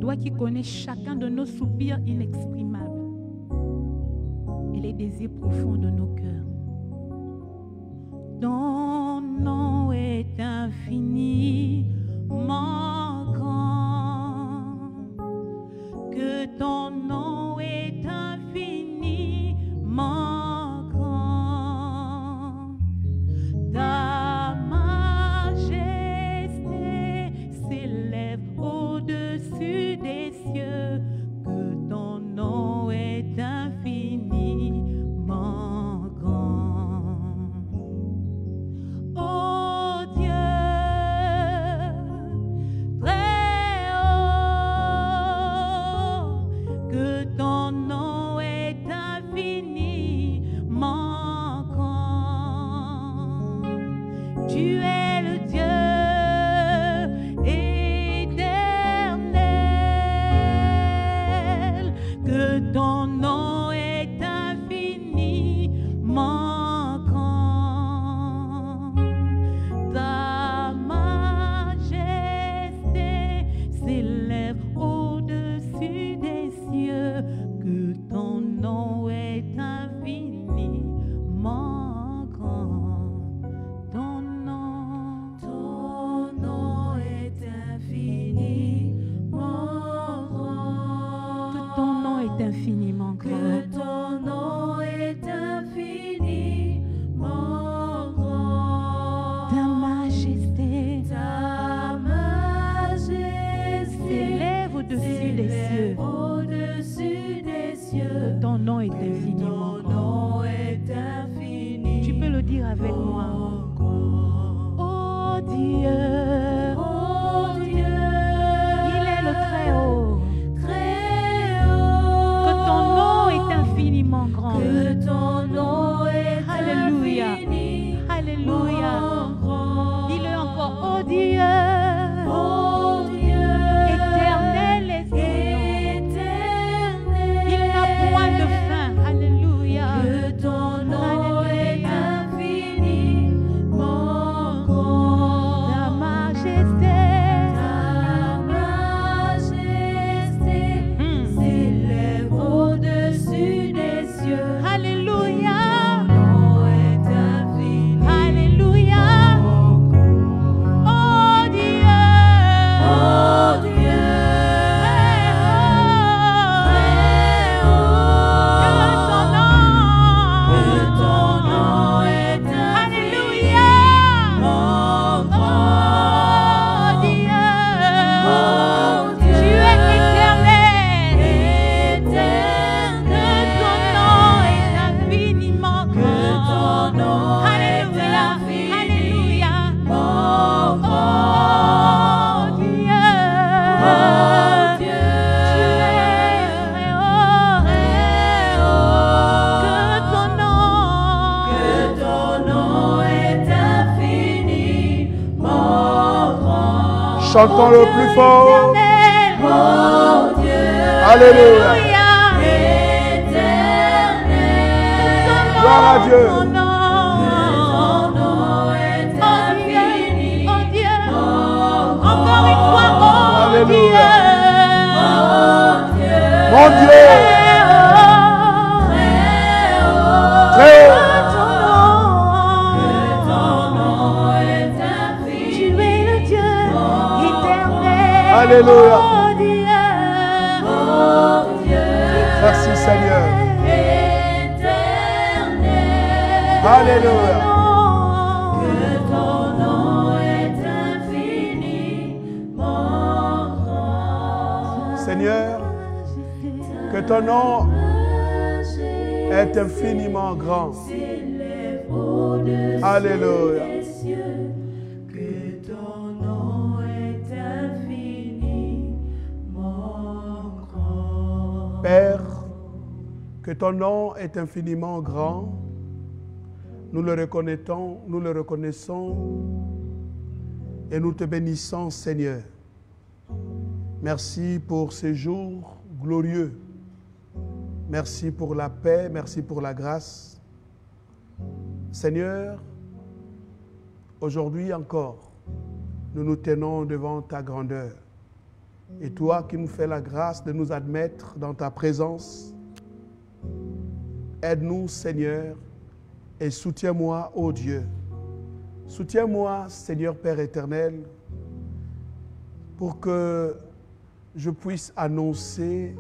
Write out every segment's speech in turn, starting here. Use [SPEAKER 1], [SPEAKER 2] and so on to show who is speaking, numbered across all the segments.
[SPEAKER 1] Toi qui connais chacun de nos soupirs inexprimables et les désirs profonds de nos cœurs. Ton nom est infiniment grand, que ton nom est infiniment grand. Ta majesté s'élève au-dessus des cieux, que ton nom est infiniment grand. Oh Dieu, très haut, que ton nom est infiniment grand. Tu es le Dieu éternel, que ton nom est infiniment grand. Ta majesté s'élève au-dessus des cieux, que ton nom est infiniment grand. Ton nom est infiniment grand. Que ton nom est infiniment grand. Que ton nom est infiniment grand. Ta majesté s'élève au-dessus des cieux. Au-dessus des cieux. Que ton nom est infiniment grand. Tu peux le dire avec moi. Oh Dieu, il est le très haut. Que ton nom est infiniment grand. Que ton nom est Alléluia. Alléluia. Dis-le encore. Oh Dieu, éternel est son nom. Il n'a point de fin. Alléluia. Que ton nom est infiniment grand. Ta majesté s'élève au-dessus des cieux. Alléluia. Alléluia. Oh Dieu. Que ton nom est Alléluia. Oh Dieu. Tu es éternel. Que ton nom est infiniment grand. Alléluia. Alléluia. Oh Dieu. Tu es très haut. Que ton nom est infiniment grand.
[SPEAKER 2] Chantons le plus fort.
[SPEAKER 1] Oh Dieu.
[SPEAKER 2] Alléluia. Gloire à Dieu.
[SPEAKER 1] Ton nom est infini. Oh Dieu. Encore une fois. Oh
[SPEAKER 2] Alléluia.
[SPEAKER 1] Dieu.
[SPEAKER 2] Mon Dieu. Très haut.
[SPEAKER 1] Tu es le Dieu éternel.
[SPEAKER 2] Alléluia.
[SPEAKER 1] Oh Dieu.
[SPEAKER 2] Merci Seigneur. Alléluia.
[SPEAKER 1] Que ton nom est infiniment grand.
[SPEAKER 2] Seigneur, que ton nom est infiniment grand. Alléluia.
[SPEAKER 1] Que ton nom est infiniment grand.
[SPEAKER 2] Père, que ton nom est infiniment grand. Nous le reconnaissons et nous te bénissons, Seigneur. Merci pour ces jours glorieux. Merci pour la paix, merci pour la grâce. Seigneur, aujourd'hui encore, nous nous tenons devant ta grandeur. Et toi qui nous fais la grâce de nous admettre dans ta présence, aide-nous, Seigneur, et soutiens-moi, ô Dieu. Soutiens-moi, Seigneur Père éternel, pour que je puisse annoncer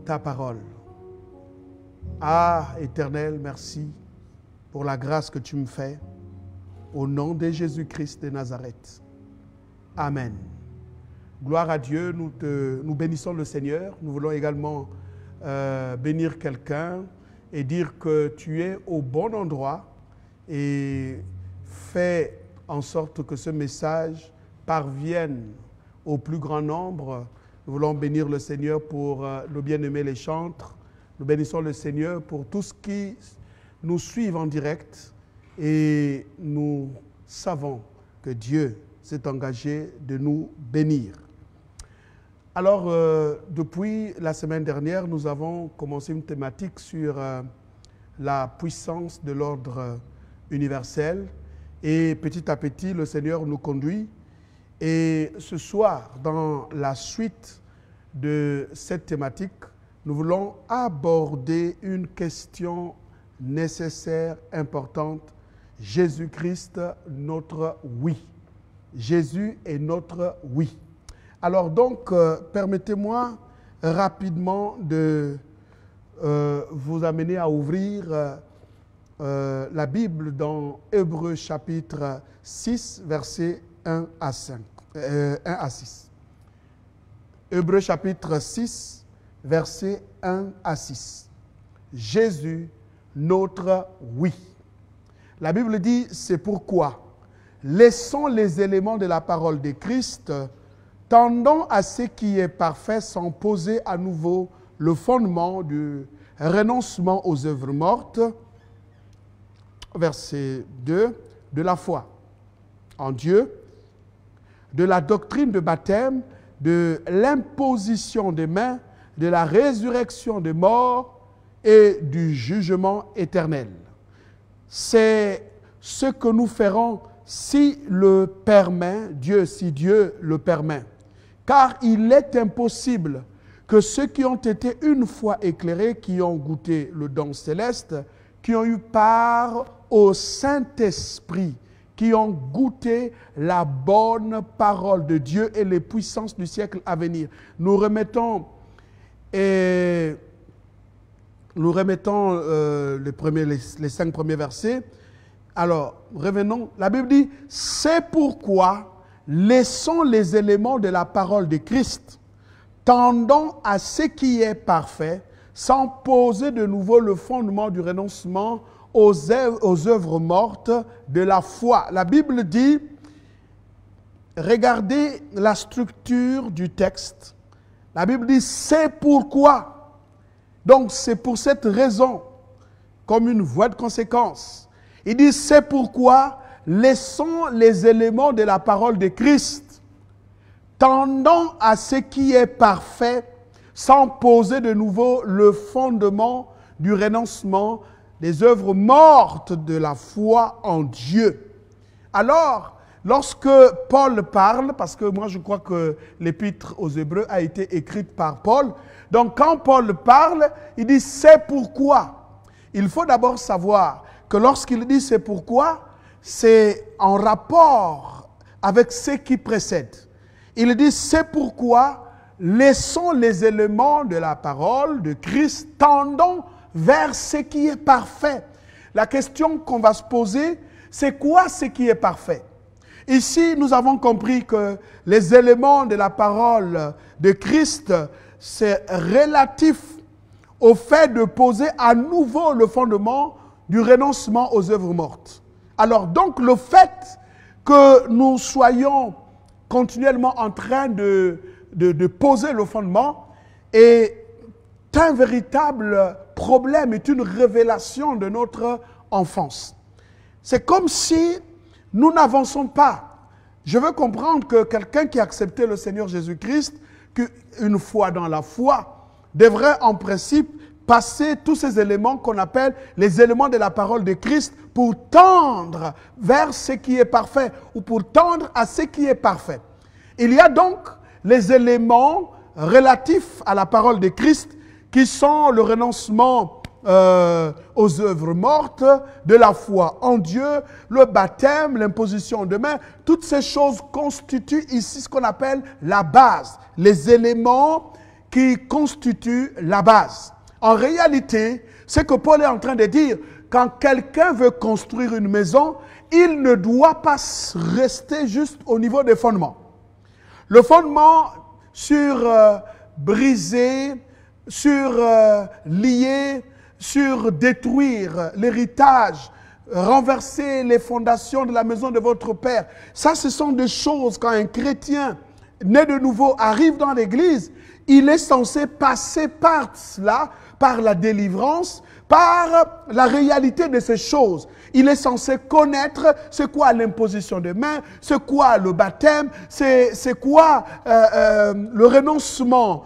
[SPEAKER 2] ta parole. Ah, Éternel, merci pour la grâce que tu me fais. Au nom de Jésus-Christ de Nazareth. Amen. Gloire à Dieu, nous bénissons le Seigneur. Nous voulons également bénir quelqu'un et dire que tu es au bon endroit et fais en sorte que ce message parvienne au plus grand nombre. Nous voulons bénir le Seigneur pour nos bien-aimés les chantres. Nous bénissons le Seigneur pour tous qui nous suivent en direct et nous savons que Dieu s'est engagé de nous bénir. Alors, depuis la semaine dernière, nous avons commencé une thématique sur la puissance de l'ordre universel et petit à petit, le Seigneur nous conduit. Et ce soir, dans la suite de cette thématique, nous voulons aborder une question nécessaire, importante. Jésus-Christ, notre oui. Jésus est notre oui. Alors donc, permettez-moi rapidement de vous amener à ouvrir la Bible dans Hébreux chapitre 6, versets 1 à 6. Hébreux chapitre 6, versets 1 à 6. Jésus, notre oui. La Bible dit, c'est pourquoi, laissons les éléments de la parole de Christ, tendons à ce qui est parfait sans poser à nouveau le fondement du renoncement aux œuvres mortes. Verset 2, de la foi en Dieu, de la doctrine de baptême, de l'imposition des mains, de la résurrection des morts et du jugement éternel. C'est ce que nous ferons si le permet Dieu, si Dieu le permet. Car il est impossible que ceux qui ont été une fois éclairés, qui ont goûté le don céleste, qui ont eu part au Saint-Esprit, qui ont goûté la bonne parole de Dieu et les puissances du siècle à venir. Nous remettons les 5 premiers versets. Alors, revenons. La Bible dit, c'est pourquoi laissons les éléments de la parole de Christ, tendons à ce qui est parfait, sans poser de nouveau le fondement du renoncement aux œuvres mortes de la foi. La Bible dit, regardez la structure du texte. La Bible dit, c'est pourquoi. Donc, c'est pour cette raison, comme une voie de conséquence. Il dit, c'est pourquoi, laissons les éléments de la parole de Christ, tendons à ce qui est parfait, sans poser de nouveau le fondement du renoncement des œuvres mortes de la foi en Dieu. Alors, lorsque Paul parle, parce que moi je crois que l'épître aux Hébreux a été écrite par Paul, donc quand Paul parle, il dit c'est pourquoi. Il faut d'abord savoir que lorsqu'il dit c'est pourquoi, c'est en rapport avec ce qui précède. Il dit c'est pourquoi laissons les éléments de la parole de Christ, tendons vers ce qui est parfait. La question qu'on va se poser, c'est quoi ce qui est parfait? Ici, nous avons compris que les éléments de la parole de Christ, c'est relatif au fait de poser à nouveau le fondement du renoncement aux œuvres mortes. Alors donc, le fait que nous soyons continuellement en train de poser le fondement est un véritable problème, est une révélation de notre enfance. C'est comme si nous n'avançons pas. Je veux comprendre que quelqu'un qui a accepté le Seigneur Jésus-Christ, qu'une fois dans la foi, devrait en principe passer tous ces éléments qu'on appelle les éléments de la parole de Christ pour tendre vers ce qui est parfait ou pour tendre à ce qui est parfait. Il y a donc les éléments relatifs à la parole de Christ qui sont le renoncement aux œuvres mortes, de la foi en Dieu, le baptême, l'imposition de mains. Toutes ces choses constituent ici ce qu'on appelle la base, les éléments qui constituent la base. En réalité, ce que Paul est en train de dire, quand quelqu'un veut construire une maison, il ne doit pas rester juste au niveau des fondements. Le fondement sur briser, sur lier, sur détruire l'héritage, renverser les fondations de la maison de votre Père. Ça, ce sont des choses, quand un chrétien né de nouveau arrive dans l'église, il est censé passer par cela, par la délivrance, par la réalité de ces choses. Il est censé connaître c'est quoi l'imposition de mains, c'est quoi le baptême, c'est quoi le renoncement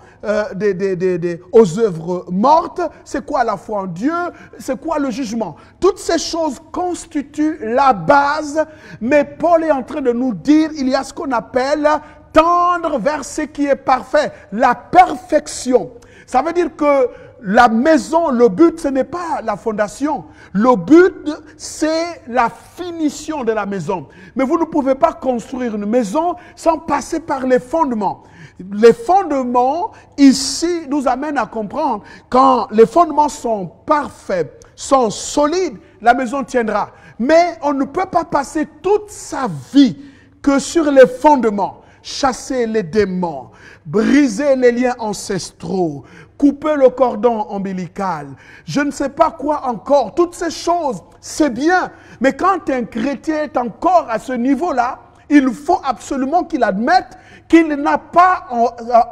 [SPEAKER 2] aux œuvres mortes, c'est quoi la foi en Dieu, c'est quoi le jugement. Toutes ces choses constituent la base, mais Paul est en train de nous dire, il y a ce qu'on appelle tendre vers ce qui est parfait, la perfection. Ça veut dire que la maison, le but, ce n'est pas la fondation. Le but, c'est la finition de la maison. Mais vous ne pouvez pas construire une maison sans passer par les fondements. Les fondements, ici, nous amènent à comprendre, quand les fondements sont parfaits, sont solides, la maison tiendra. Mais on ne peut pas passer toute sa vie que sur les fondements. Chasser les démons, briser les liens ancestraux, couper le cordon ombilical, je ne sais pas quoi encore. Toutes ces choses, c'est bien. Mais quand un chrétien est encore à ce niveau-là, il faut absolument qu'il admette qu'il n'a pas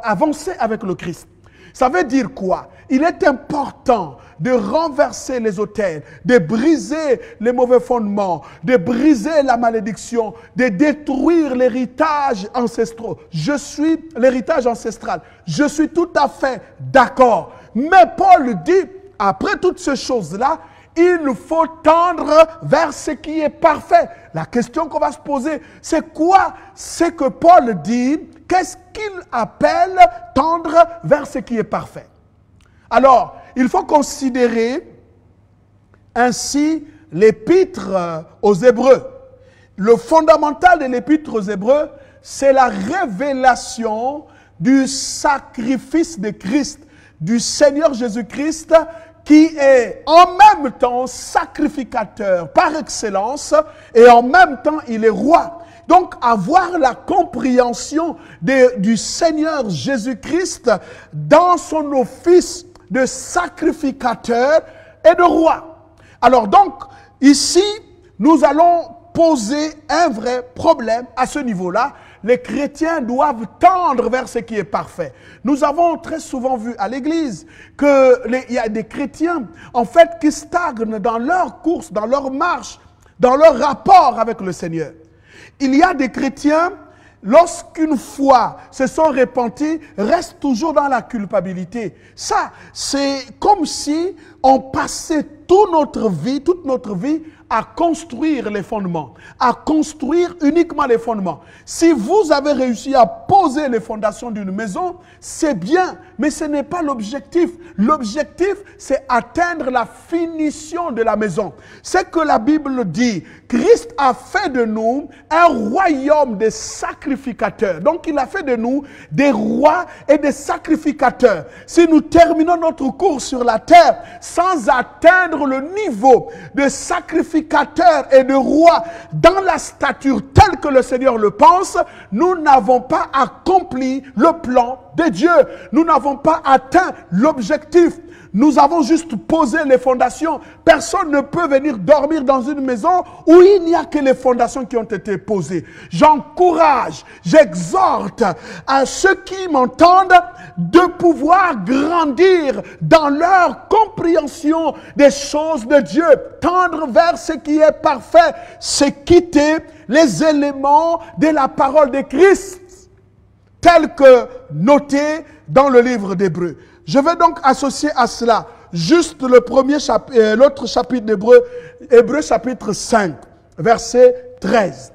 [SPEAKER 2] avancé avec le Christ. Ça veut dire quoi? Il est important de renverser les autels, de briser les mauvais fondements, de briser la malédiction, de détruire l'héritage ancestral. Je suis l'héritage ancestral. Je suis tout à fait d'accord. Mais Paul dit, après toutes ces choses-là, il faut tendre vers ce qui est parfait. La question qu'on va se poser, c'est quoi ce que Paul dit? Qu'est-ce qu'il appelle tendre vers ce qui est parfait? Alors, il faut considérer ainsi l'épître aux Hébreux. Le fondamental de l'épître aux Hébreux, c'est la révélation du sacrifice de Christ, du Seigneur Jésus-Christ, qui est en même temps sacrificateur par excellence et en même temps il est roi. Donc avoir la compréhension du Seigneur Jésus-Christ dans son office de sacrificateur et de roi. Alors donc ici nous allons poser un vrai problème à ce niveau-là. Les chrétiens doivent tendre vers ce qui est parfait. Nous avons très souvent vu à l'église qu'il y a des chrétiens, en fait, qui stagnent dans leur course, dans leur marche, dans leur rapport avec le Seigneur. Il y a des chrétiens, lorsqu'une fois se sont repentis, restent toujours dans la culpabilité. Ça, c'est comme si on passait toute notre vie à construire les fondements, à construire uniquement les fondements. Si vous avez réussi à poser les fondations d'une maison, c'est bien, mais ce n'est pas l'objectif. L'objectif, c'est atteindre la finition de la maison. C'est que la Bible dit, Christ a fait de nous un royaume de sacrificateurs. Donc, il a fait de nous des rois et des sacrificateurs. Si nous terminons notre cours sur la terre sans atteindre le niveau de sacrificateur et de roi dans la stature telle que le Seigneur le pense, nous n'avons pas accompli le plan de Dieu. Nous n'avons pas atteint l'objectif. Nous avons juste posé les fondations. Personne ne peut venir dormir dans une maison où il n'y a que les fondations qui ont été posées. J'encourage, j'exhorte à ceux qui m'entendent de pouvoir grandir dans leur compréhension des choses de Dieu. Tendre vers ce qui est parfait, c'est quitter les éléments de la parole de Christ, tels que notés dans le livre d'Hébreux. Je vais donc associer à cela juste l'autre chapitre d'Hébreux, Hébreux chapitre 5, verset 13.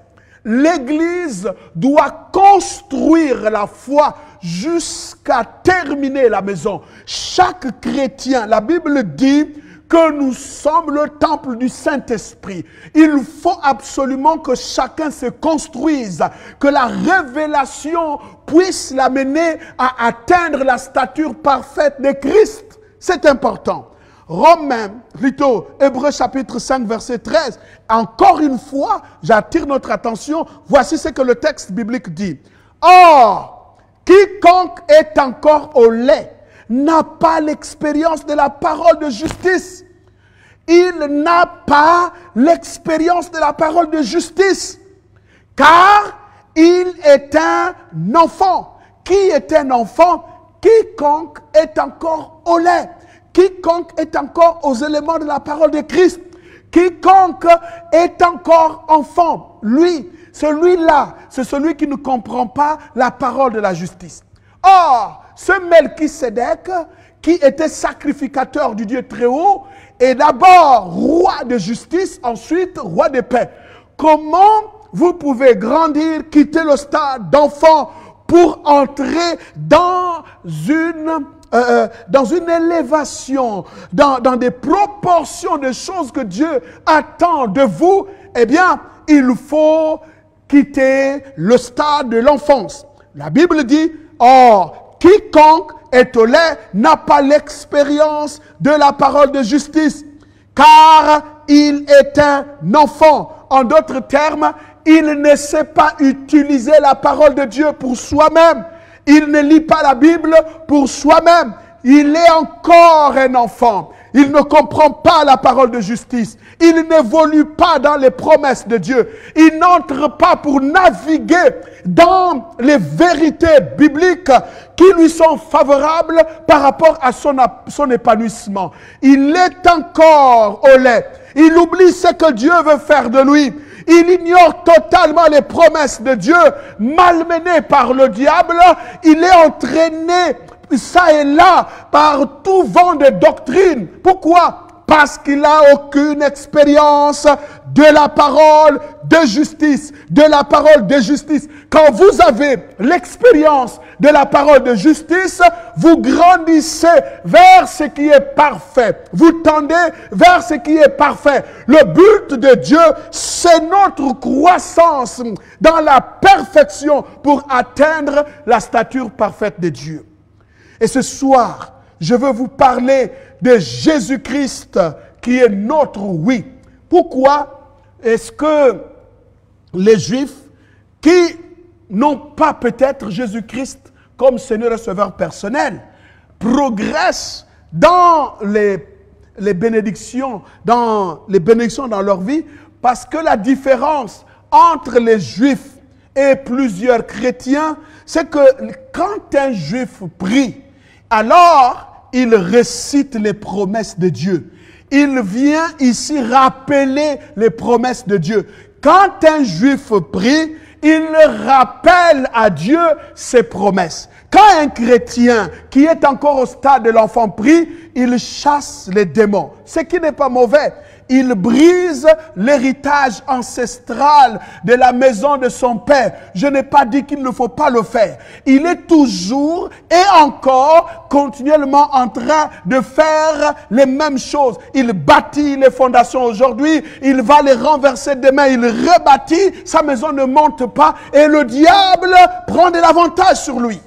[SPEAKER 2] l'Église doit construire la foi jusqu'à terminer la maison. Chaque chrétien, la Bible dit que nous sommes le temple du Saint-Esprit. Il faut absolument que chacun se construise, que la révélation puisse l'amener à atteindre la stature parfaite de Christ. C'est important. Romains, plutôt Hébreux chapitre 5 verset 13. Encore une fois, j'attire notre attention. Voici ce que le texte biblique dit. Or, quiconque est encore au lait n'a pas l'expérience de la parole de justice. Il n'a pas l'expérience de la parole de justice. Car il est un enfant. Qui est un enfant? Quiconque est encore au lait. Quiconque est encore aux éléments de la parole de Christ. Quiconque est encore enfant. Lui, celui-là, c'est celui qui ne comprend pas la parole de la justice. Or, ce Melchisédek, qui était sacrificateur du Dieu très haut, est d'abord roi de justice, ensuite roi de paix. Comment vous pouvez grandir, quitter le stade d'enfant pour entrer dans une élévation, dans des proportions de choses que Dieu attend de vous? Eh bien, il faut quitter le stade de l'enfance. La Bible dit, or, quiconque est au lait n'a pas l'expérience de la parole de justice, car il est un enfant. En d'autres termes, il ne sait pas utiliser la parole de Dieu pour soi-même. Il ne lit pas la Bible pour soi-même. Il est encore un enfant. Il ne comprend pas la parole de justice. Il n'évolue pas dans les promesses de Dieu. Il n'entre pas pour naviguer dans les vérités bibliques qui lui sont favorables par rapport à son épanouissement. Il est encore au lait. Il oublie ce que Dieu veut faire de lui. Il ignore totalement les promesses de Dieu, malmené par le diable. Il est entraîné ça et là par tout vent de doctrine. Pourquoi? Parce qu'il n'a aucune expérience de la parole de justice. De la parole de justice. Quand vous avez l'expérience de la parole de justice, vous grandissez vers ce qui est parfait. Vous tendez vers ce qui est parfait. Le but de Dieu, c'est notre croissance dans la perfection pour atteindre la stature parfaite de Dieu. Et ce soir, je veux vous parler de Jésus-Christ qui est notre oui. Pourquoi est-ce que les Juifs qui n'ont pas peut-être Jésus-Christ comme Seigneur et Sauveur personnel progressent dans les bénédictions dans leur vie? Parce que la différence entre les Juifs et plusieurs chrétiens, c'est que quand un Juif prie, alors il récite les promesses de Dieu. Il vient ici rappeler les promesses de Dieu. Quand un Juif prie, il rappelle à Dieu ses promesses. Quand un chrétien qui est encore au stade de l'enfant prie, il chasse les démons. Ce qui n'est pas mauvais. Il brise l'héritage ancestral de la maison de son père. Je n'ai pas dit qu'il ne faut pas le faire. Il est toujours et encore continuellement en train de faire les mêmes choses. Il bâtit les fondations aujourd'hui, il va les renverser demain, il rebâtit, sa maison ne monte pas et le diable prend de l'avantage sur lui.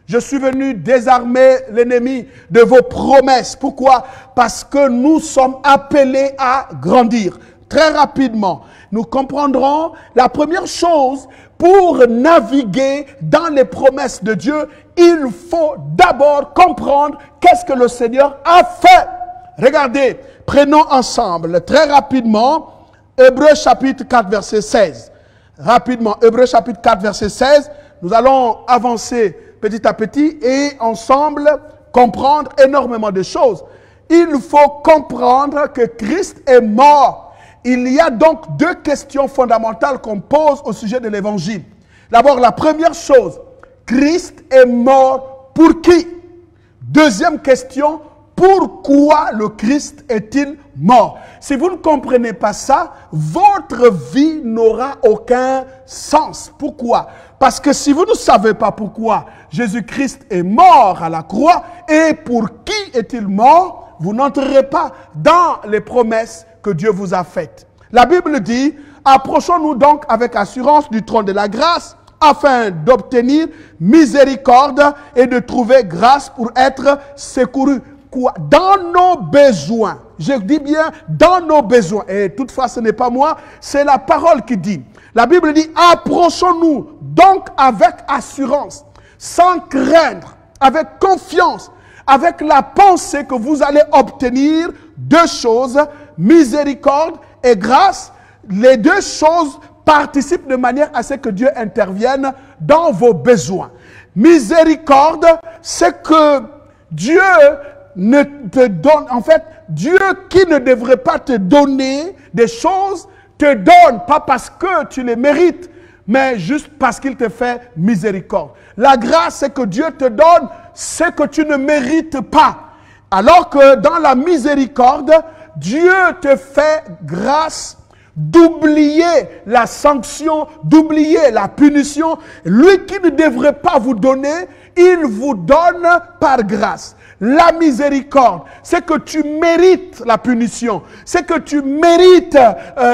[SPEAKER 2] Je suis venu désarmer l'ennemi de vos promesses. Pourquoi? Parce que nous sommes appelés à grandir. Très rapidement, nous comprendrons la première chose. Pour naviguer dans les promesses de Dieu, il faut d'abord comprendre qu'est-ce que le Seigneur a fait. Regardez, prenons ensemble très rapidement Hébreux chapitre 4 verset 16. Rapidement, Hébreux chapitre 4 verset 16. Nous allons avancer petit à petit et ensemble comprendre énormément de choses. Il faut comprendre que Christ est mort. Il y a donc deux questions fondamentales qu'on pose au sujet de l'évangile. D'abord, la première chose, Christ est mort pour qui? Deuxième question, Pourquoi le Christ est-il mort? Si vous ne comprenez pas ça, votre vie n'aura aucun sens. Pourquoi? Parce que si vous ne savez pas pourquoi Jésus-Christ est mort à la croix et pour qui est-il mort, vous n'entrerez pas dans les promesses que Dieu vous a faites. La Bible dit, approchons-nous donc avec assurance du trône de la grâce afin d'obtenir miséricorde et de trouver grâce pour être secourus. Dans nos besoins, je dis bien dans nos besoins, et toutefois ce n'est pas moi, c'est la parole qui dit. La Bible dit, approchons-nous donc avec assurance, sans craindre, avec confiance, avec la pensée que vous allez obtenir deux choses, miséricorde et grâce. Les deux choses participent de manière à ce que Dieu intervienne dans vos besoins. Miséricorde, c'est que Dieu ne te donne, en fait, Dieu qui ne devrait pas te donner des choses, te donne, pas parce que tu les mérites, mais juste parce qu'il te fait miséricorde. La grâce, c'est que Dieu te donne ce que tu ne mérites pas. Alors que dans la miséricorde, Dieu te fait grâce d'oublier la sanction, d'oublier la punition. Lui qui ne devrait pas vous donner, il vous donne par grâce. La miséricorde, c'est que tu mérites la punition, c'est que tu mérites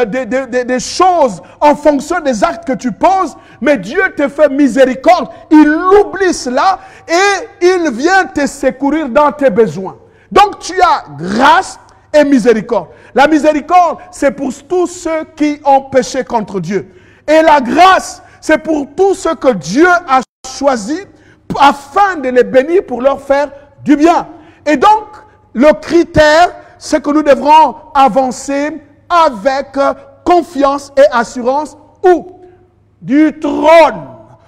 [SPEAKER 2] des choses en fonction des actes que tu poses, mais Dieu te fait miséricorde, il oublie cela et il vient te secourir dans tes besoins. Donc tu as grâce et miséricorde. La miséricorde, c'est pour tous ceux qui ont péché contre Dieu. Et la grâce, c'est pour tous ceux que Dieu a choisis afin de les bénir pour leur faire du bien. Et donc, le critère, c'est que nous devrons avancer avec confiance et assurance où? Du trône.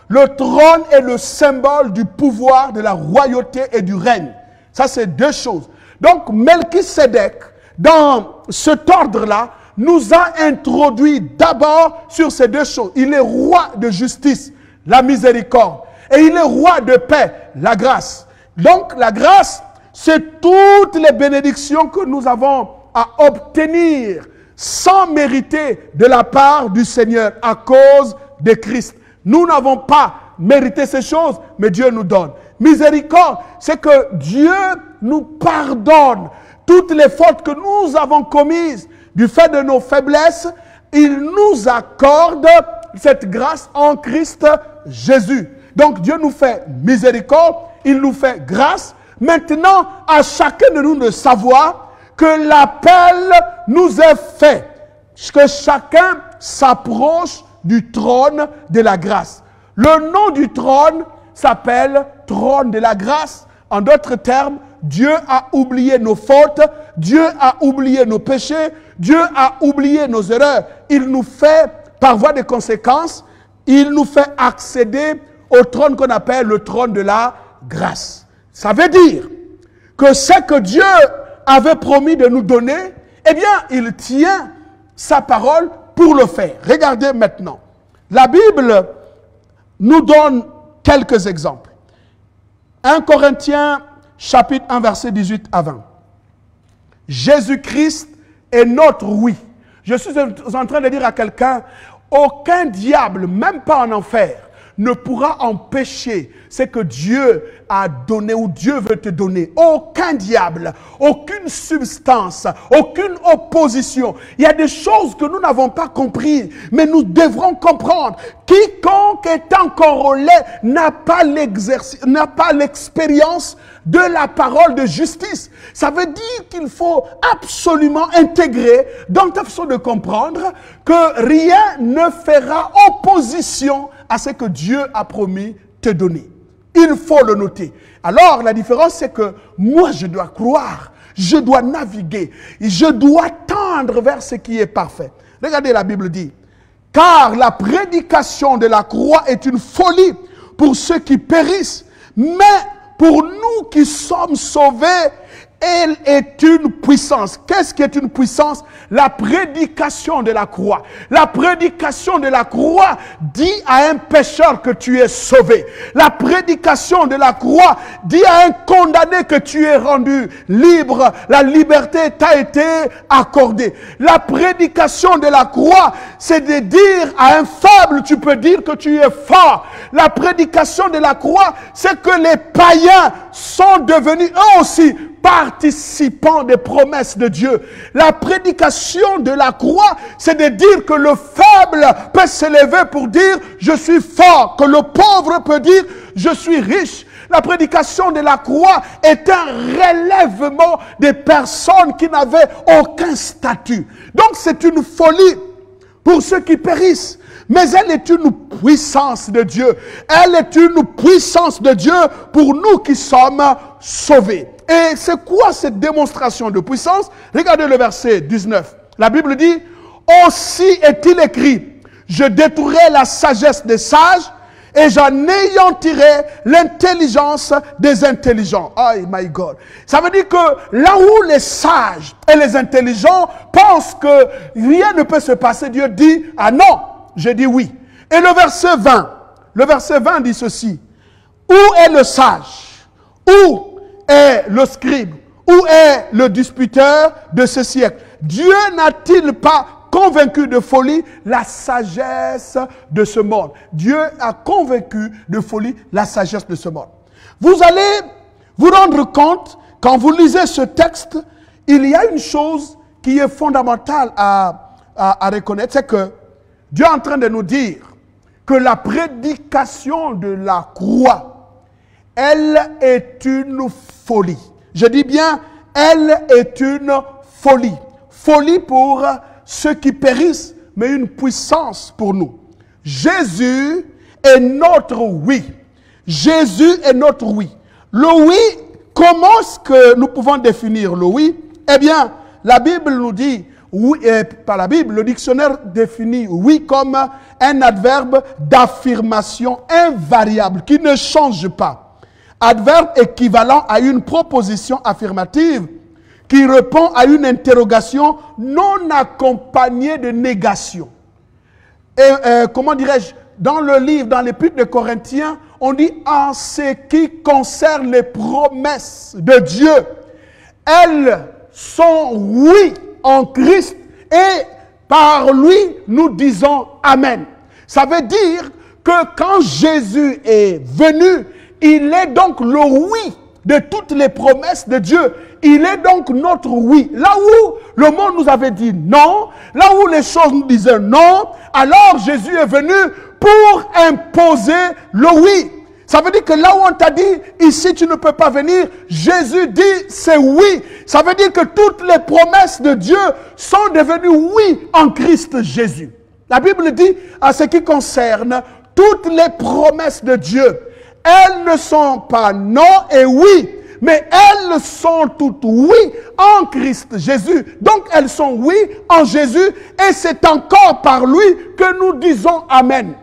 [SPEAKER 2] Le trône est le symbole du pouvoir, de la royauté et du règne. Ça, c'est deux choses. Donc, Melchisédek, dans cet ordre-là, nous a introduit d'abord sur ces deux choses. Il est roi de justice, la miséricorde. Et il est roi de paix, la grâce. Donc, la grâce, c'est toutes les bénédictions que nous avons à obtenir sans mériter de la part du Seigneur à cause de Christ. Nous n'avons pas mérité ces choses, mais Dieu nous donne. Miséricorde, c'est que Dieu nous pardonne toutes les fautes que nous avons commises du fait de nos faiblesses. Il nous accorde cette grâce en Christ Jésus. Donc Dieu nous fait miséricorde, il nous fait grâce. Maintenant, à chacun de nous de savoir que l'appel nous est fait, que chacun s'approche du trône de la grâce. Le nom du trône s'appelle trône de la grâce. En d'autres termes, Dieu a oublié nos fautes, Dieu a oublié nos péchés, Dieu a oublié nos erreurs. Il nous fait, par voie de conséquence, il nous fait accéder au trône qu'on appelle le trône de la grâce. Ça veut dire que ce que Dieu avait promis de nous donner, eh bien, il tient sa parole pour le faire. Regardez maintenant. La Bible nous donne quelques exemples. 1 Corinthiens, chapitre 1, verset 18 à 20. Jésus-Christ est notre oui. Je suis en train de dire à quelqu'un, aucun diable, même pas en enfer, ne pourra empêcher ce que Dieu a donné ou Dieu veut te donner. Aucun diable, aucune substance, aucune opposition. Il y a des choses que nous n'avons pas comprises, mais nous devrons comprendre. Quiconque est encore au lait n'a pas l'expérience de la parole de justice. Ça veut dire qu'il faut absolument intégrer dans ta façon de comprendre que rien ne fera opposition à ce que Dieu a promis te donner. Il faut le noter. Alors, la différence, c'est que moi, je dois croire, je dois naviguer, je dois tendre vers ce qui est parfait. Regardez, la Bible dit, « Car la prédication de la croix est une folie pour ceux qui périssent, mais pour nous qui sommes sauvés elle est une puissance. Qu'est-ce qui est une puissance? La prédication de la croix. La prédication de la croix dit à un pécheur que tu es sauvé. La prédication de la croix dit à un condamné que tu es rendu libre. La liberté t'a été accordée. La prédication de la croix, c'est de dire à un faible, tu peux dire que tu es fort. La prédication de la croix, c'est que les païens sont devenus eux aussi participants des promesses de Dieu. La prédication de la croix, c'est de dire que le faible peut s'élever pour dire je suis fort, que le pauvre peut dire je suis riche. La prédication de la croix est un relèvement des personnes qui n'avaient aucun statut. Donc c'est une folie pour ceux qui périssent. Mais elle est une puissance de Dieu. Elle est une puissance de Dieu pour nous qui sommes sauvés. Et c'est quoi cette démonstration de puissance? Regardez le verset 19. La Bible dit, aussi est-il écrit, je détruirai la sagesse des sages et j'anéantirai l'intelligence des intelligents. Oh my God. Ça veut dire que là où les sages et les intelligents pensent que rien ne peut se passer, Dieu dit, ah non, je dis oui. Et le verset 20 dit ceci. Où est le sage? Où est le scribe? Où est le disputeur de ce siècle? Dieu n'a-t-il pas convaincu de folie la sagesse de ce monde? Dieu a convaincu de folie la sagesse de ce monde. Vous allez vous rendre compte, quand vous lisez ce texte, il y a une chose qui est fondamentale à reconnaître, c'est que Dieu est en train de nous dire que la prédication de la croix, elle est une folie. Je dis bien, elle est une folie. Folie pour ceux qui périssent, mais une puissance pour nous. Jésus est notre oui. Jésus est notre oui. Le oui, comment est-ce que nous pouvons définir le oui? Eh bien, la Bible nous dit, oui, pas la Bible, le dictionnaire définit oui comme un adverbe d'affirmation invariable qui ne change pas. Adverbe équivalent à une proposition affirmative qui répond à une interrogation non accompagnée de négation. Et comment dirais-je, dans le livre, dans l'épître de Corinthiens, on dit en ce qui concerne les promesses de Dieu, elles sont oui en Christ et par lui nous disons Amen. Ça veut dire que quand Jésus est venu, il est donc le oui de toutes les promesses de Dieu. Il est donc notre oui. Là où le monde nous avait dit non, là où les choses nous disaient non, alors Jésus est venu pour imposer le oui. Ça veut dire que là où on t'a dit, ici tu ne peux pas venir, Jésus dit c'est oui. Ça veut dire que toutes les promesses de Dieu sont devenues oui en Christ Jésus. La Bible dit, à ce qui concerne toutes les promesses de Dieu, elles ne sont pas non et oui, mais elles sont toutes oui en Christ Jésus. Donc elles sont oui en Jésus et c'est encore par lui que nous disons Amen.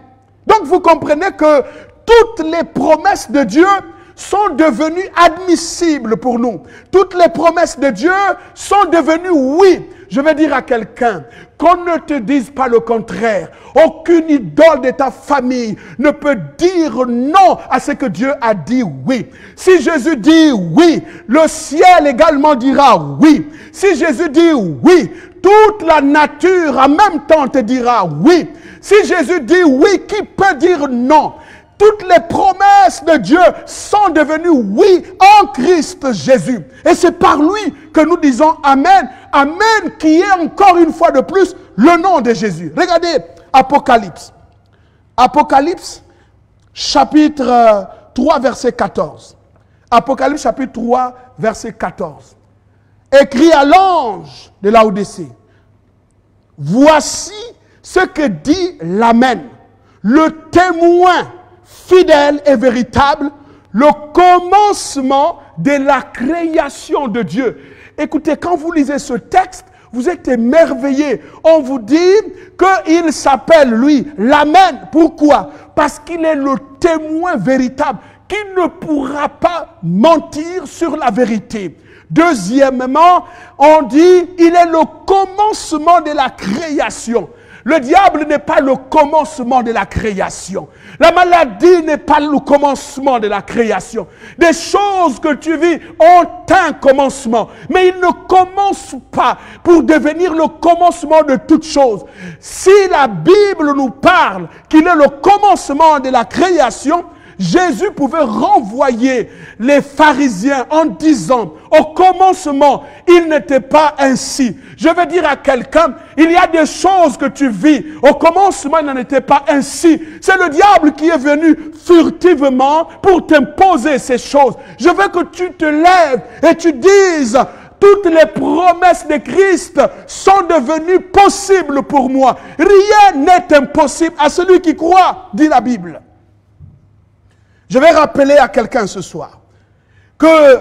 [SPEAKER 2] Donc vous comprenez que toutes les promesses de Dieu sont devenues admissibles pour nous. Toutes les promesses de Dieu sont devenues oui. Je vais dire à quelqu'un, qu'on ne te dise pas le contraire. Aucune idole de ta famille ne peut dire non à ce que Dieu a dit oui. Si Jésus dit oui, le ciel également dira oui. Si Jésus dit oui, toute la nature en même temps te dira oui. Si Jésus dit oui, qui peut dire non? Toutes les promesses de Dieu sont devenues oui en Christ Jésus. Et c'est par lui que nous disons Amen. Amen qui est encore une fois de plus le nom de Jésus. Regardez Apocalypse. Apocalypse chapitre 3 verset 14. Apocalypse chapitre 3 verset 14. Écrit à l'ange de Laodicée. Voici ce que dit l'Amen, le témoin fidèle et véritable, le commencement de la création de Dieu. Écoutez, quand vous lisez ce texte, vous êtes émerveillés. On vous dit qu'il s'appelle, lui, l'Amen. Pourquoi? Parce qu'il est le témoin véritable qui ne pourra pas mentir sur la vérité. Deuxièmement, on dit, il est le commencement de la création. Le diable n'est pas le commencement de la création. La maladie n'est pas le commencement de la création. Des choses que tu vis ont un commencement, mais ils ne commencent pas pour devenir le commencement de toutes choses. Si la Bible nous parle qu'il est le commencement de la création, Jésus pouvait renvoyer les pharisiens en disant, au commencement, il n'était pas ainsi. Je veux dire à quelqu'un, il y a des choses que tu vis, au commencement, il n'en était pas ainsi. C'est le diable qui est venu furtivement pour t'imposer ces choses. Je veux que tu te lèves et tu dises, toutes les promesses de Christ sont devenues possibles pour moi. Rien n'est impossible à celui qui croit, dit la Bible. Je vais rappeler à quelqu'un ce soir que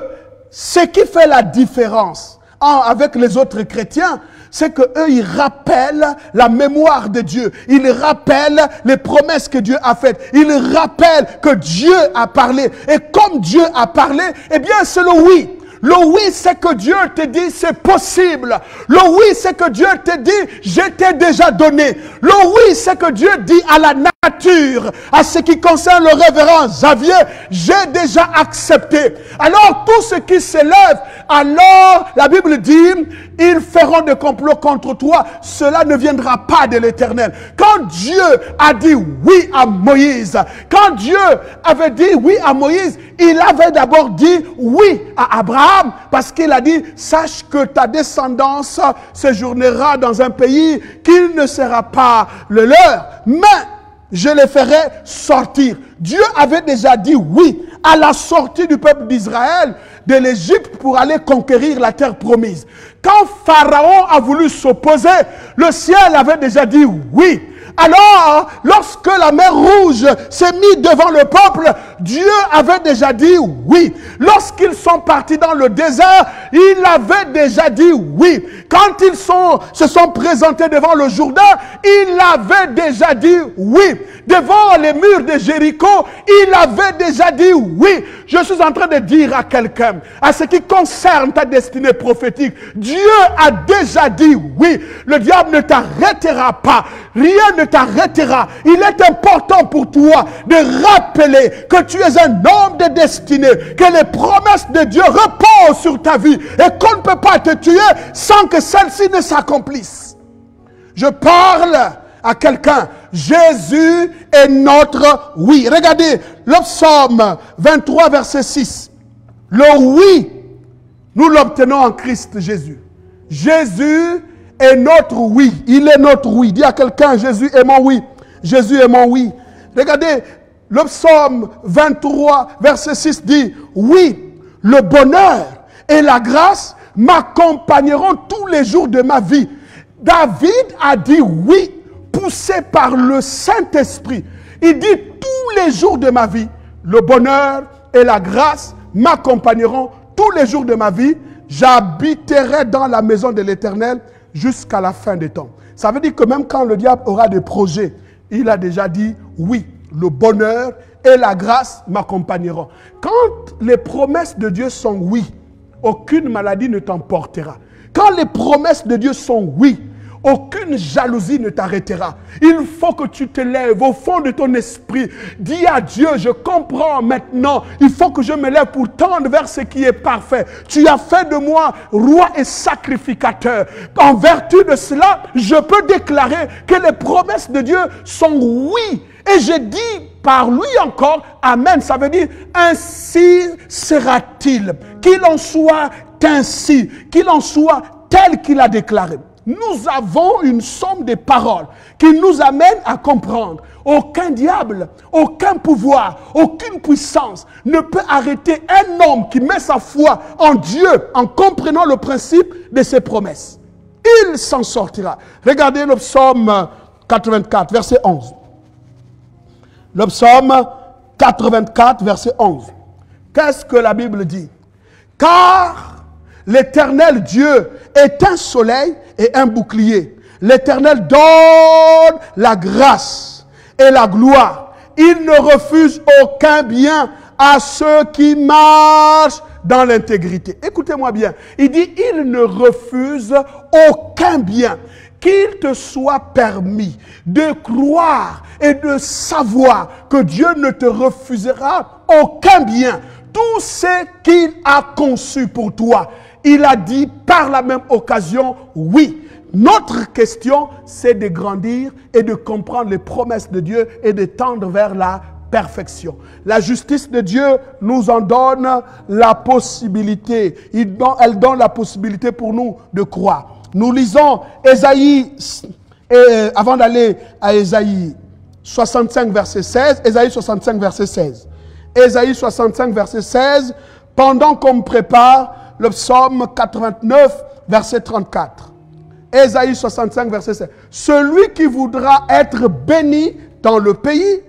[SPEAKER 2] ce qui fait la différence avec les autres chrétiens, c'est qu'eux, ils rappellent la mémoire de Dieu. Ils rappellent les promesses que Dieu a faites. Ils rappellent que Dieu a parlé. Et comme Dieu a parlé, eh bien, c'est le oui. Le oui, c'est que Dieu te dit, c'est possible. Le oui, c'est que Dieu te dit, je t'ai déjà donné. Le oui, c'est que Dieu dit à la nature, à ce qui concerne le révérend Xavier, j'ai déjà accepté. Alors, tout ce qui s'élève, alors, la Bible dit, ils feront des complots contre toi. Cela ne viendra pas de l'Éternel. Quand Dieu a dit oui à Moïse, quand Dieu avait dit oui à Moïse, il avait d'abord dit oui à Abraham, parce qu'il a dit, sache que ta descendance séjournera dans un pays qui ne sera pas le leur, mais je les ferai sortir. Dieu avait déjà dit oui à la sortie du peuple d'Israël de l'Égypte pour aller conquérir la terre promise. Quand Pharaon a voulu s'opposer, le ciel avait déjà dit oui. Alors, lorsque la mer Rouge s'est mise devant le peuple, Dieu avait déjà dit oui. Lorsqu'ils sont partis dans le désert, il avait déjà dit oui. Quand ils se sont présentés devant le Jourdain, il avait déjà dit oui. Devant les murs de Jéricho, il avait déjà dit oui. Je suis en train de dire à quelqu'un, à ce qui concerne ta destinée prophétique, Dieu a déjà dit oui. Le diable ne t'arrêtera pas. Rien ne t'arrêtera. Il est important pour toi de rappeler que tu es un homme de destinée, que les promesses de Dieu reposent sur ta vie et qu'on ne peut pas te tuer sans que celles-ci ne s'accomplissent. Je parle à quelqu'un. Jésus est notre oui. Regardez le psaume 23 verset 6. Le oui, nous l'obtenons en Christ Jésus. Jésus est notre oui. Il est notre oui. Dis à quelqu'un, Jésus est mon oui. Jésus est mon oui. Regardez, le psaume 23 verset 6 dit, oui, le bonheur et la grâce m'accompagneront tous les jours de ma vie. David a dit oui, poussé par le Saint-Esprit. Il dit, tous les jours de ma vie, le bonheur et la grâce m'accompagneront tous les jours de ma vie. J'habiterai dans la maison de l'Éternel jusqu'à la fin des temps. Ça veut dire que même quand le diable aura des projets, il a déjà dit oui, le bonheur et la grâce m'accompagneront. Quand les promesses de Dieu sont oui, aucune maladie ne t'emportera. Quand les promesses de Dieu sont oui, aucune jalousie ne t'arrêtera. Il faut que tu te lèves au fond de ton esprit. Dis à Dieu, je comprends maintenant. Il faut que je me lève pour tendre vers ce qui est parfait. Tu as fait de moi roi et sacrificateur. En vertu de cela, je peux déclarer que les promesses de Dieu sont oui. Et je dis par lui encore, amen. Ça veut dire, ainsi sera-t-il. Qu'il en soit ainsi. Qu'il en soit tel qu'il a déclaré. Nous avons une somme de paroles qui nous amène à comprendre. Aucun diable, aucun pouvoir, aucune puissance ne peut arrêter un homme qui met sa foi en Dieu en comprenant le principe de ses promesses. Il s'en sortira. Regardez le psaume 84, verset 11. Le psaume 84, verset 11. Qu'est-ce que la Bible dit? Car l'Éternel Dieu est un soleil et un bouclier. L'Éternel donne la grâce et la gloire. Il ne refuse aucun bien à ceux qui marchent dans l'intégrité. Écoutez-moi bien. Il dit, il ne refuse aucun bien. Qu'il te soit permis de croire et de savoir que Dieu ne te refusera aucun bien. Tout ce qu'il a conçu pour toi. Il a dit par la même occasion, oui. Notre question, c'est de grandir et de comprendre les promesses de Dieu et de tendre vers la perfection. La justice de Dieu nous en donne la possibilité. Elle donne la possibilité pour nous de croire. Nous lisons Ésaïe, avant d'aller à Ésaïe 65, verset 16. Ésaïe 65, verset 16. Ésaïe 65, verset 16. Pendant qu'on me prépare le psaume 89, verset 34. Ésaïe 65, verset 16. Celui qui voudra être béni dans le pays,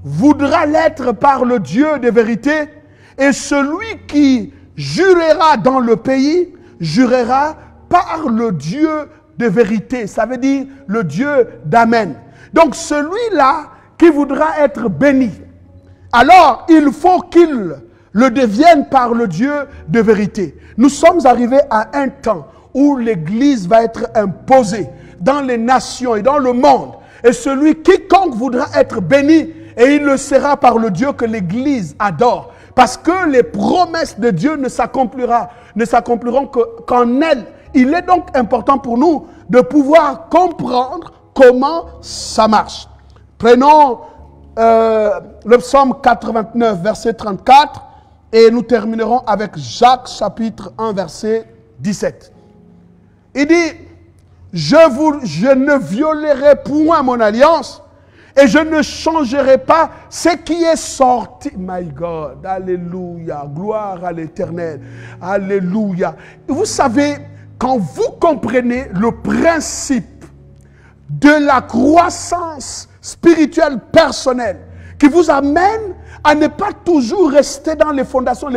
[SPEAKER 2] voudra l'être par le Dieu de vérité. Et celui qui jurera dans le pays, jurera par le Dieu de vérité. Ça veut dire le Dieu d'Amen. Donc celui-là qui voudra être béni, alors il faut qu'il le devienne par le Dieu de vérité. Nous sommes arrivés à un temps où l'Église va être imposée dans les nations et dans le monde. Et quiconque voudra être béni, et il le sera par le Dieu que l'Église adore. Parce que les promesses de Dieu ne s'accompliront qu'en elle. Il est donc important pour nous de pouvoir comprendre comment ça marche. Prenons le psaume 89, verset 34, et nous terminerons avec Jacques, chapitre 1, verset 17. Il dit, je ne violerai point mon alliance, et je ne changerai pas ce qui est sorti. My God, alléluia, gloire à l'Éternel, alléluia. Vous savez, quand vous comprenez le principe de la croissance spirituelle personnelle qui vous amène à ne pas toujours rester dans les fondations,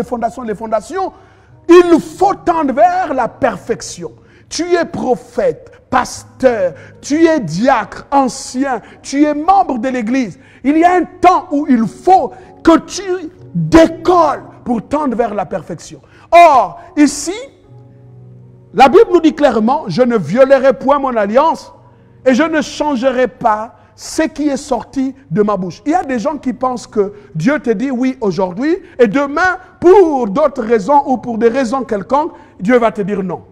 [SPEAKER 2] il faut tendre vers la perfection. Tu es prophète, pasteur, tu es diacre, ancien, tu es membre de l'Église. Il y a un temps où il faut que tu décolles pour tendre vers la perfection. Or, ici, la Bible nous dit clairement, je ne violerai point mon alliance et je ne changerai pas ce qui est sorti de ma bouche. Il y a des gens qui pensent que Dieu te dit oui aujourd'hui et demain, pour d'autres raisons ou pour des raisons quelconques, Dieu va te dire non.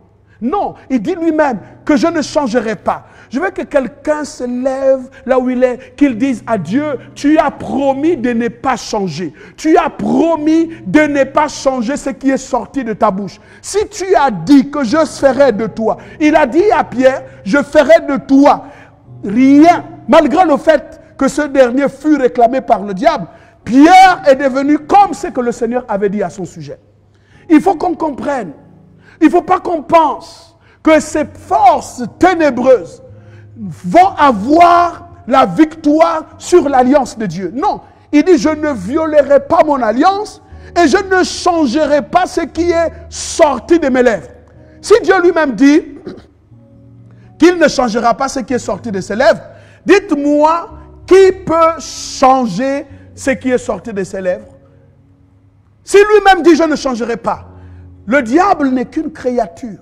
[SPEAKER 2] Non, il dit lui-même que je ne changerai pas. Je veux que quelqu'un se lève là où il est, qu'il dise à Dieu, tu as promis de ne pas changer. Tu as promis de ne pas changer ce qui est sorti de ta bouche. Si tu as dit que je ferai de toi, il a dit à Pierre, je ferai de toi rien, malgré le fait que ce dernier fut réclamé par le diable, Pierre est devenu comme ce que le Seigneur avait dit à son sujet. Il faut qu'on comprenne. Il ne faut pas qu'on pense que ces forces ténébreuses vont avoir la victoire sur l'alliance de Dieu. Non, il dit je ne violerai pas mon alliance et je ne changerai pas ce qui est sorti de mes lèvres. Si Dieu lui-même dit qu'il ne changera pas ce qui est sorti de ses lèvres, dites-moi qui peut changer ce qui est sorti de ses lèvres? Si lui-même dit je ne changerai pas, le diable n'est qu'une créature.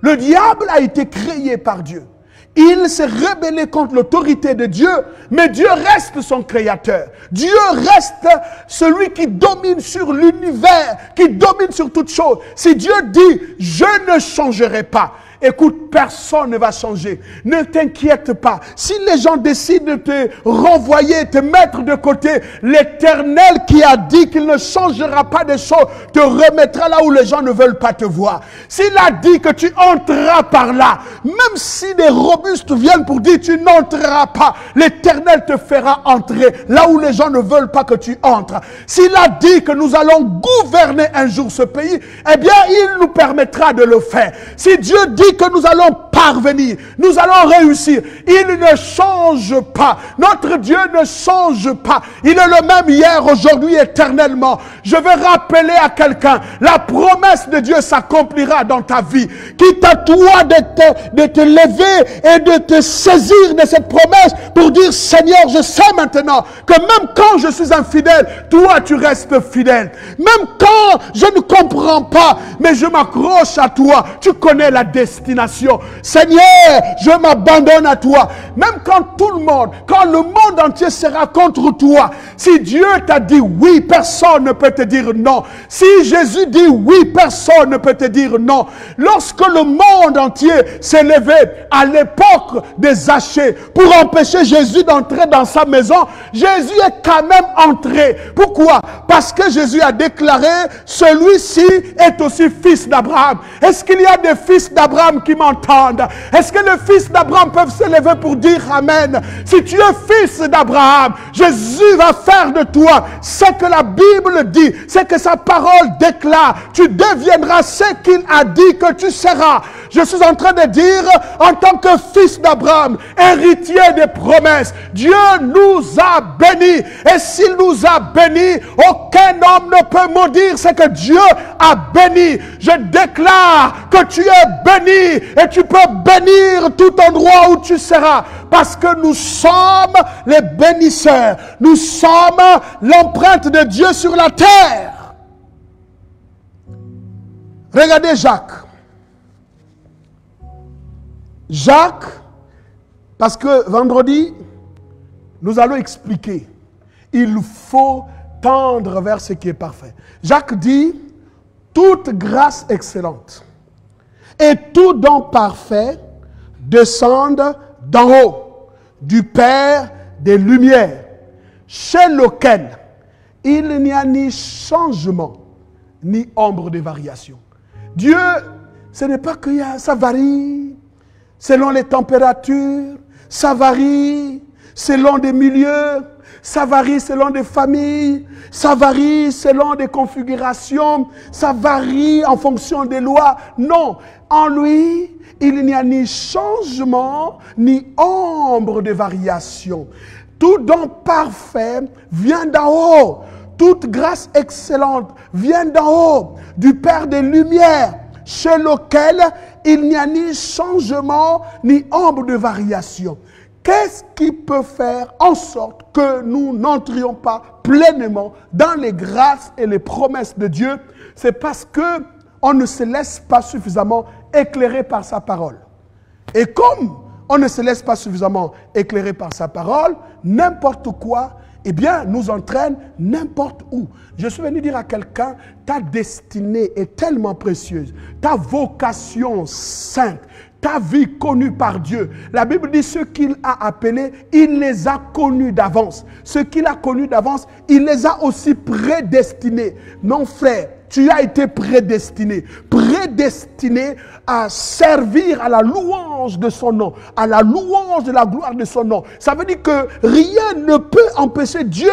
[SPEAKER 2] Le diable a été créé par Dieu. Il s'est rebellé contre l'autorité de Dieu, mais Dieu reste son créateur. Dieu reste celui qui domine sur l'univers, qui domine sur toutes choses. Si Dieu dit, je ne changerai pas, écoute, personne ne va changer. Ne t'inquiète pas. Si les gens décident de te renvoyer, te mettre de côté, l'Éternel qui a dit qu'il ne changera pas des choses, te remettra là où les gens ne veulent pas te voir. S'il a dit que tu entreras par là, même si des robustes viennent pour dire tu n'entreras pas, l'Éternel te fera entrer là où les gens ne veulent pas que tu entres. S'il a dit que nous allons gouverner un jour ce pays, eh bien il nous permettra de le faire. Si Dieu dit dit que nous allons parvenir, nous allons réussir. Il ne change pas. Notre Dieu ne change pas. Il est le même hier, aujourd'hui, éternellement. Je veux rappeler à quelqu'un, la promesse de Dieu s'accomplira dans ta vie. Quitte à toi de te lever et de te saisir de cette promesse pour dire, Seigneur, je sais maintenant que même quand je suis infidèle, toi tu restes fidèle. Même quand je ne comprends pas, mais je m'accroche à toi. Tu connais la destination. Seigneur, je m'abandonne à toi. Même quand tout le monde, quand le monde entier sera contre toi, si Dieu t'a dit oui, personne ne peut te dire non. Si Jésus dit oui, personne ne peut te dire non. Lorsque le monde entier s'est levé à l'époque des Zachée pour empêcher Jésus d'entrer dans sa maison, Jésus est quand même entré. Pourquoi? Parce que Jésus a déclaré, celui-ci est aussi fils d'Abraham. Est-ce qu'il y a des fils d'Abraham qui m'entendent? Est-ce que les fils d'Abraham peuvent se lever pour dire Amen? Si tu es fils d'Abraham, Jésus va faire de toi ce que la Bible dit, ce que sa parole déclare. Tu deviendras ce qu'il a dit que tu seras. Je suis en train de dire, en tant que fils d'Abraham, héritier des promesses, Dieu nous a bénis. Et s'il nous a bénis, aucun homme ne peut maudire ce que Dieu a béni. Je déclare que tu es béni et tu peux bénir tout endroit où tu seras. Parce que nous sommes les bénisseurs. Nous sommes l'empreinte de Dieu sur la terre. Regardez Jacques. Jacques, parce que vendredi, nous allons expliquer. Il faut tendre vers ce qui est parfait. Jacques dit, toute grâce excellente et tout don parfait descendent d'en haut, du Père des Lumières, chez lequel il n'y a ni changement, ni ombre de variation. Dieu, ce n'est pas que ça varie selon les températures, ça varie selon des milieux, ça varie selon des familles, ça varie selon des configurations, ça varie en fonction des lois. Non, en lui, il n'y a ni changement, ni ombre de variation. Tout don parfait vient d'en haut. Toute grâce excellente vient d'en haut, du Père des Lumières, chez lequel il n'y a ni changement, ni ombre de variation. Qu'est-ce qui peut faire en sorte que nous n'entrions pas pleinement dans les grâces et les promesses de Dieu? C'est parce qu'on ne se laisse pas suffisamment éclairer par sa parole. Et comme on ne se laisse pas suffisamment éclairer par sa parole, n'importe quoi, eh bien, nous entraîne n'importe où. Je suis venu dire à quelqu'un, ta destinée est tellement précieuse, ta vocation sainte, ta vie connue par Dieu. La Bible dit ce qu'il a appelé, il les a connus d'avance. Ce qu'il a connu d'avance, il les a aussi prédestinés. Mon frère, tu as été prédestiné à servir à la louange de son nom, à la louange de la gloire de son nom. Ça veut dire que rien ne peut empêcher Dieu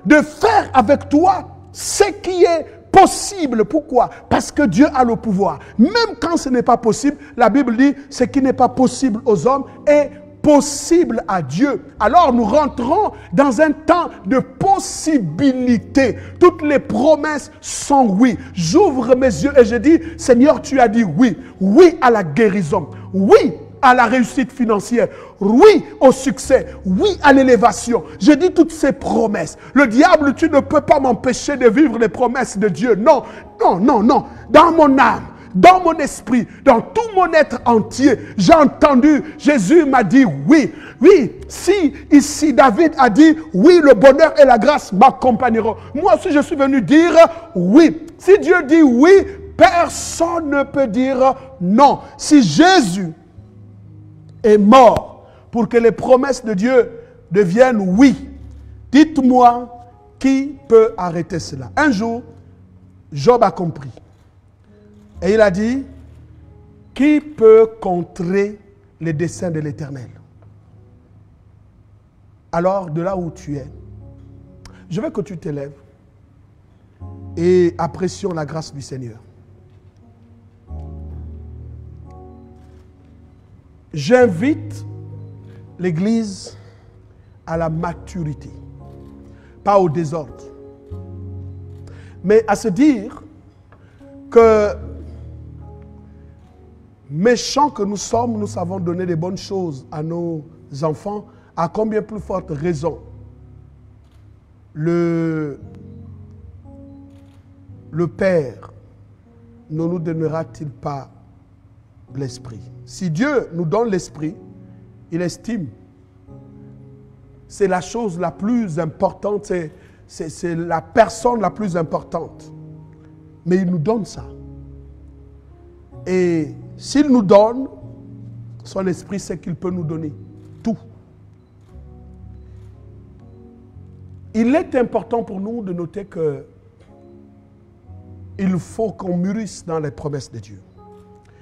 [SPEAKER 2] de faire avec toi ce qui est possible. Pourquoi? Parce que Dieu a le pouvoir. Même quand ce n'est pas possible, la Bible dit ce qui n'est pas possible aux hommes est possible à Dieu. Alors nous rentrons dans un temps de possibilité. Toutes les promesses sont oui. J'ouvre mes yeux et je dis, Seigneur, tu as dit oui. Oui à la guérison. Oui à la réussite financière. Oui au succès. Oui à l'élévation. Je dis toutes ces promesses. Le diable, tu ne peux pas m'empêcher de vivre les promesses de Dieu. Non, non, non, non. Dans mon âme, dans mon esprit, dans tout mon être entier, j'ai entendu, Jésus m'a dit oui. Oui, si ici David a dit oui, le bonheur et la grâce m'accompagneront. Moi aussi je suis venu dire oui. Si Dieu dit oui, personne ne peut dire non. Si Jésus est mort pour que les promesses de Dieu deviennent oui, dites-moi qui peut arrêter cela. Un jour, Job a compris. Et il a dit, qui peut contrer les desseins de l'Éternel? Alors, de là où tu es, je veux que tu t'élèves et apprécions la grâce du Seigneur. j'invite l'Église à la maturité, pas au désordre, mais à se dire que méchants que nous sommes, nous savons donner des bonnes choses à nos enfants, à combien plus forte raison le Père ne nous donnera-t-il pas l'Esprit? Si Dieu nous donne l'Esprit, il estime. C'est la chose la plus importante, c'est la personne la plus importante. Mais il nous donne ça. Et s'il nous donne, son Esprit sait qu'il peut nous donner tout. Il est important pour nous de noter que il faut qu'on mûrisse dans les promesses de Dieu.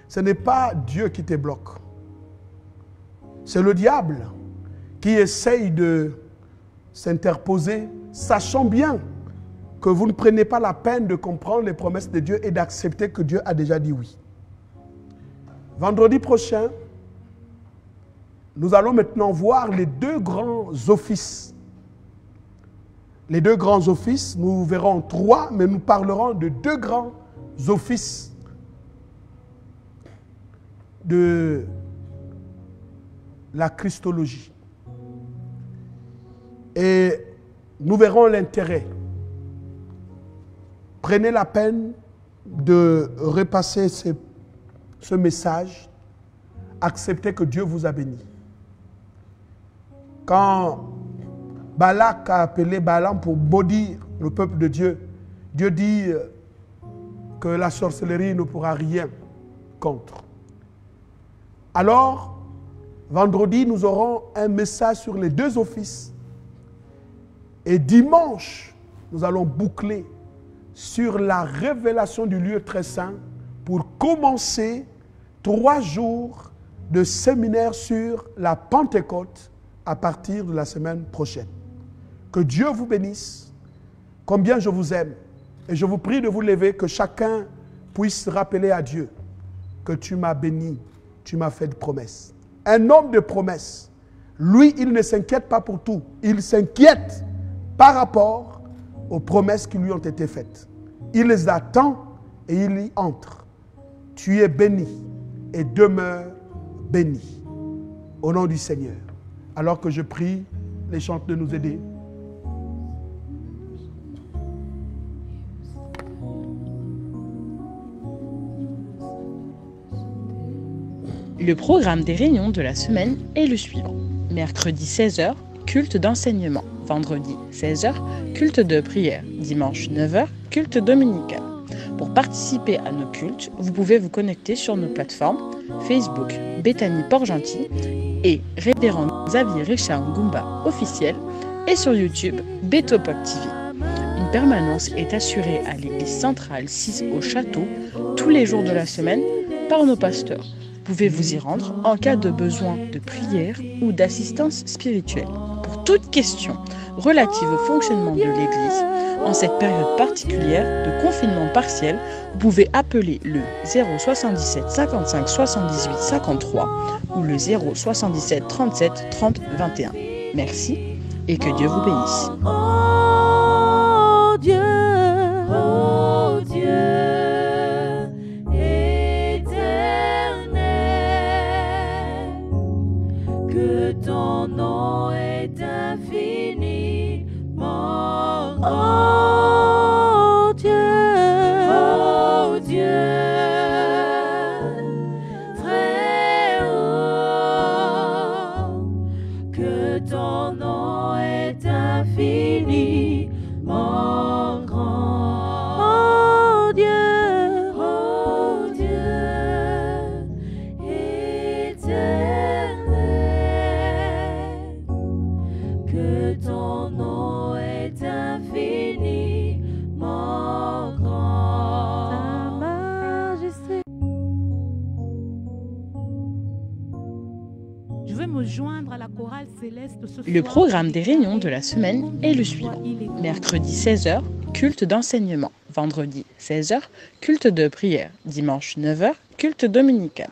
[SPEAKER 2] Ce n'est pas Dieu qui te bloque. C'est le diable qui essaye de s'interposer, sachant bien que vous ne prenez pas la peine de comprendre les promesses de Dieu et d'accepter que Dieu a déjà dit oui. Vendredi prochain, nous allons maintenant voir les deux grands offices. Les deux grands offices, nous verrons trois, mais nous parlerons de deux grands offices de la Christologie. Et nous verrons l'intérêt. Prenez la peine de repasser ce message. Acceptez que Dieu vous a béni. Quand Balak a appelé Balaam pour maudire le peuple de Dieu, Dieu dit que la sorcellerie ne pourra rien contre. Alors, vendredi, nous aurons un message sur les deux offices. Et dimanche, nous allons boucler sur la révélation du lieu très saint pour commencer 3 jours de séminaire sur la Pentecôte à partir de la semaine prochaine. Que Dieu vous bénisse, combien je vous aime. Et je vous prie de vous lever, que chacun puisse rappeler à Dieu que tu m'as béni, tu m'as fait de promesses. Un homme de promesses, lui, il ne s'inquiète pas pour tout. Il s'inquiète par rapport aux promesses qui lui ont été faites. Il les attend et il y entre. Tu es béni et demeure béni. Au nom du Seigneur. Alors que je prie les chanteurs de nous aider.
[SPEAKER 3] Le programme des réunions de la semaine est le suivant. Mercredi 16h, culte d'enseignement. Vendredi 16h, culte de prière. Dimanche 9h, culte dominical. Pour participer à nos cultes, vous pouvez vous connecter sur nos plateformes Facebook, Bethany Port-Gentil et Révérend Xavier Richard Ngumba officiel et sur YouTube, Betopop TV. Une permanence est assurée à l'église centrale 6 au château tous les jours de la semaine par nos pasteurs. Vous pouvez vous y rendre en cas de besoin de prière ou d'assistance spirituelle. Pour toute question relative au fonctionnement de l'Église, en cette période particulière de confinement partiel, vous pouvez appeler le 077 55 78 53 ou le 077 37 30 21. Merci et que Dieu vous bénisse.
[SPEAKER 1] Oh Dieu, que ton nom est infiniment. Oh Dieu, très haut, que ton nom est infiniment grand. Oh Dieu, éternel, que ton nom est infiniment grand. Ta majesté. Je vais me joindre à la chorale céleste ce soir.
[SPEAKER 3] Le programme des réunions de la semaine est le suivant. Mercredi 16h, culte d'enseignement. Vendredi 16h, culte de prière. Dimanche 9h, culte dominical.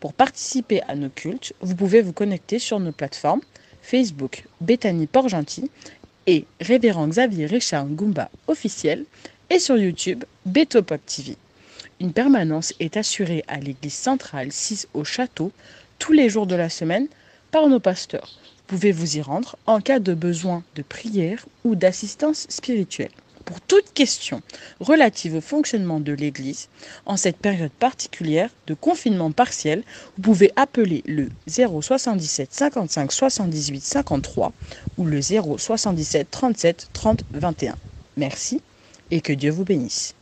[SPEAKER 3] Pour participer à nos cultes, vous pouvez vous connecter sur nos plateformes Facebook Bethany Port-Gentil et Révérend Xavier Richard Ngumba officiel et sur YouTube Betopop TV. Une permanence est assurée à l'église centrale 6 au château tous les jours de la semaine par nos pasteurs. Vous pouvez vous y rendre en cas de besoin de prière ou d'assistance spirituelle. Pour toute question relative au fonctionnement de l'Église, en cette période particulière de confinement partiel, vous pouvez appeler le 077 55 78 53 ou le 077 37 30 21. Merci et que Dieu vous bénisse.